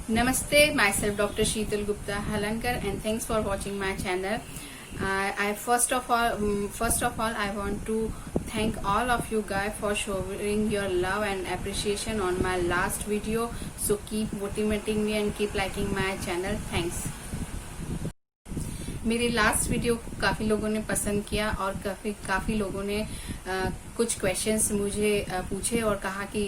Namaste, myself Dr. Sheetal Gupta Halankar, and thanks for watching my channel. I first of all, I want to thank all of you guys for showing your love and appreciation on my last video. So keep motivating me and keep liking my channel. Thanks. मेरी last video को काफ़ी लोगों ने पसंद किया और काफ़ी लोगों ने कुछ क्वेश्चंस मुझे पूछे और कहा कि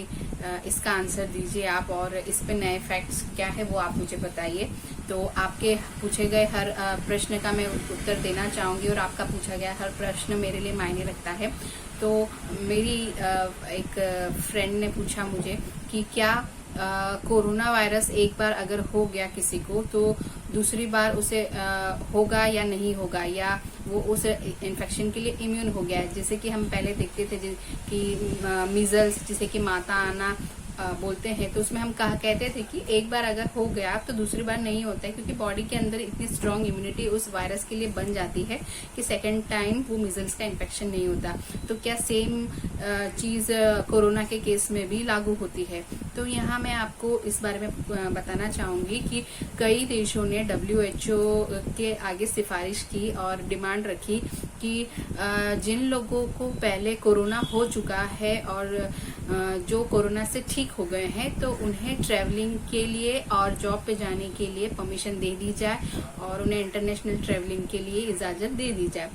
इसका आंसर दीजिए आप, और इस पे नए फैक्ट्स क्या है वो आप मुझे बताइए। तो आपके पूछे गए हर प्रश्न का मैं उत्तर देना चाहूँगी और आपका पूछा गया हर प्रश्न मेरे लिए मायने रखता है। तो मेरी एक फ्रेंड ने पूछा मुझे कि क्या कोरोना वायरस एक बार अगर हो गया किसी को तो दूसरी बार उसे होगा या नहीं होगा, या वो उस इन्फेक्शन के लिए इम्यून हो गया है। जैसे कि हम पहले देखते थे कि मीजल्स, जिसे कि माता आना बोलते हैं, तो उसमें हम कहते थे कि एक बार अगर हो गया तो दूसरी बार नहीं होता है, क्योंकि बॉडी के अंदर इतनी स्ट्रांग इम्यूनिटी उस वायरस के लिए बन जाती है कि सेकेंड टाइम वो मीजल्स का इन्फेक्शन नहीं होता। तो क्या सेम चीज कोरोना के केस में भी लागू होती है? तो यहाँ मैं आपको इस बारे में बताना चाहूंगी कि कई देशों ने WHO के आगे सिफारिश की और डिमांड रखी कि जिन लोगों को पहले कोरोना हो चुका है और जो कोरोना से ठीक हो गए हैं, तो उन्हें ट्रैवलिंग के लिए और जॉब पे जाने के लिए परमिशन दे दी जाए और उन्हें इंटरनेशनल ट्रैवलिंग के लिए इजाजत दे दी जाए।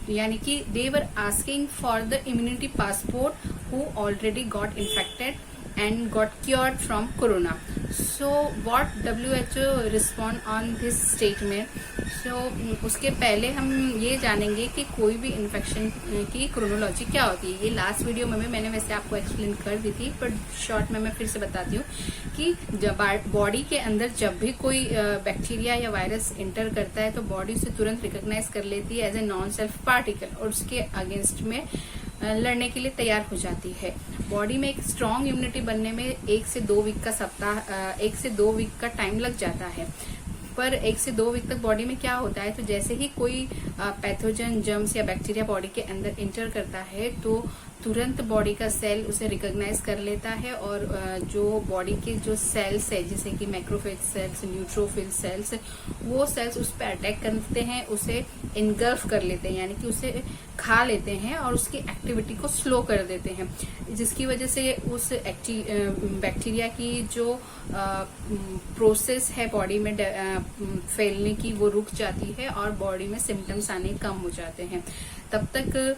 यानी कि they were asking for the immunity passport who already got infected and got cured from corona. So what WHO respond on this statement? So उसके पहले हम ये जानेंगे कि कोई भी इन्फेक्शन की क्रोनोलॉजी क्या होती है। ये लास्ट वीडियो में मैंने वैसे आपको एक्सप्लेन कर दी थी, पर शॉर्ट में मैं फिर से बताती हूँ कि जब बॉडी के अंदर जब भी कोई बैक्टीरिया या वायरस इंटर करता है तो बॉडी उसे तुरंत रिकॉग्नाइज कर लेती है as a non self particle और उसके अगेंस्ट में लड़ने के लिए तैयार हो जाती है। बॉडी में एक स्ट्रांग इम्यूनिटी बनने में 1 से 2 वीक का टाइम लग जाता है। पर 1 से 2 वीक तक बॉडी में क्या होता है, तो जैसे ही कोई पैथोजन, जर्म्स या बैक्टीरिया बॉडी के अंदर इंटर करता है तो तुरंत बॉडी का सेल उसे रिकॉग्नाइज कर लेता है और जो बॉडी के जो सेल्स है, जैसे कि मैक्रोफेज सेल्स, न्यूट्रोफिल सेल्स, वो सेल्स उस पर अटैक करते हैं, उसे इनगल्फ कर लेते हैं, यानी कि उसे खा लेते हैं और उसकी एक्टिविटी को स्लो कर देते हैं, जिसकी वजह से उस बैक्टीरिया की जो प्रोसेस है बॉडी में फैलने की वो रुक जाती है और बॉडी में सिम्टम्स आने कम हो जाते हैं। तब तक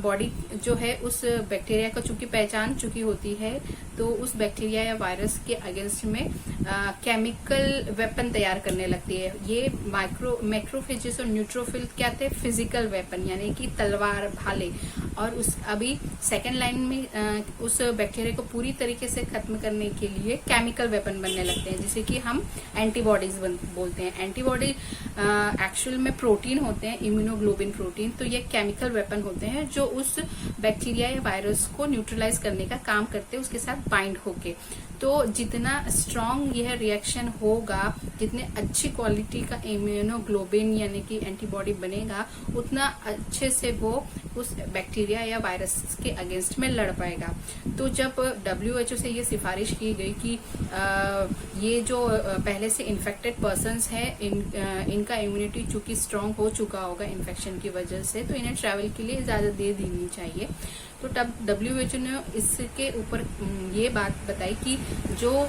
बॉडी जो है उस बैक्टीरिया को चूंकि पहचान चुकी होती है, तो उस बैक्टीरिया या वायरस के अगेंस्ट में केमिकल वेपन तैयार करने लगती है। ये मैक्रोफेजेस और न्यूट्रोफिल क्या थे? फिजिकल वेपन, यानी कि तलवार, भाले। और उस अभी सेकेंड लाइन में उस बैक्टीरिया को पूरी तरीके से खत्म करने के लिए केमिकल वेपन बनने लगते हैं, जिसे कि हम एंटीबॉडीज बोलते हैं। एंटीबॉडी एक्चुअल में प्रोटीन होते हैं, इम्यूनोग्लोबिन प्रोटीन। तो ये केमिकल वेपन होते हैं जो उस बैक्टीरिया या वायरस को न्यूट्रलाइज करने का काम करते हैं उसके साथ बाइंड होके। तो जितना स्ट्रांग यह रिएक्शन होगा, जितने अच्छी क्वालिटी का इम्यूनोग्लोबिन यानी कि एंटीबॉडी बनेगा, उतना अच्छे से वो उस बैक्टीरिया या वायरस के अगेंस्ट में लड़ पाएगा। तो जब WHO से ये सिफारिश की गई कि ये जो पहले से इन्फेक्टेड पर्सन्स हैं, इनका इम्यूनिटी चूंकि स्ट्रांग हो चुका होगा इन्फेक्शन की वजह से, तो इन्हें ट्रैवल के लिए इजाजत दे देनी चाहिए। तो तब WHO ने इसके ऊपर ये बात बताई कि जो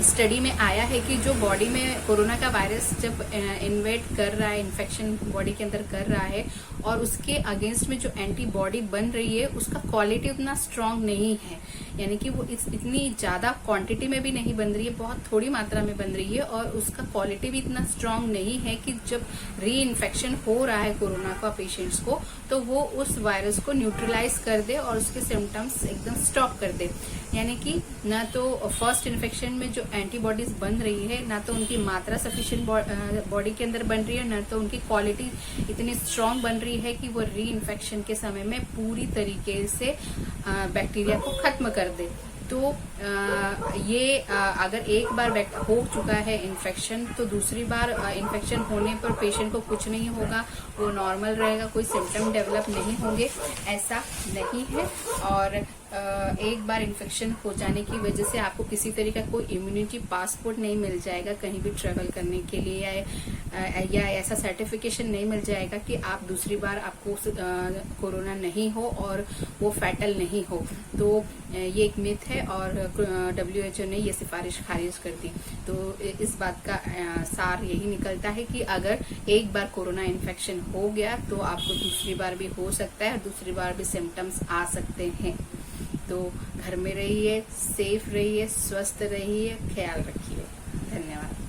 स्टडी में आया है कि जो बॉडी में कोरोना का वायरस जब इन्वेट कर रहा है, इन्फेक्शन बॉडी के अंदर कर रहा है, और उसके अगेंस्ट में जो एंटीबॉडी बन रही है उसका क्वालिटी उतना स्ट्रांग नहीं है, यानी कि वो इतनी ज्यादा क्वांटिटी में भी नहीं बन रही है, बहुत थोड़ी मात्रा में बन रही है, और उसका क्वालिटी भी इतना स्ट्रांग नहीं है कि जब री इन्फेक्शन हो रहा है कोरोना का पेशेंट्स को, तो वो उस वायरस को न्यूट्रलाइज कर दे और उसके सिम्टम्स एकदम स्टॉप कर दे। यानी कि ना तो फर्स्ट इन्फेक्शन में जो एंटीबॉडीज बन रही है, ना तो उनकी मात्रा सफिशिएंट बॉडी के अंदर बन रही है, ना तो उनकी क्वालिटी इतनी स्ट्रांग बन रही है कि वो री इन्फेक्शन के समय में पूरी तरीके से बैक्टीरिया को खत्म कर दे। तो ये अगर एक बार हो चुका है इन्फेक्शन, तो दूसरी बार इन्फेक्शन होने पर पेशेंट को कुछ नहीं होगा, वो नॉर्मल रहेगा, कोई सिम्टम डेवलप नहीं होंगे, ऐसा नहीं है। और एक बार इन्फेक्शन हो जाने की वजह से आपको किसी तरीके का कोई इम्यूनिटी पासपोर्ट नहीं मिल जाएगा कहीं भी ट्रेवल करने के लिए, या ऐसा सर्टिफिकेशन नहीं मिल जाएगा कि आप दूसरी बार आपको कोरोना नहीं हो और वो फैटल नहीं हो। तो ये एक मिथ है और WHO ने ये सिफारिश खारिज कर दी। तो इस बात का सार यही निकलता है कि अगर एक बार कोरोना इन्फेक्शन हो गया तो आपको दूसरी बार भी हो सकता है, दूसरी बार भी सिम्टम्स आ सकते हैं। तो घर में रहिए, सेफ रहिए, स्वस्थ रहिए, ख्याल रखिए। धन्यवाद।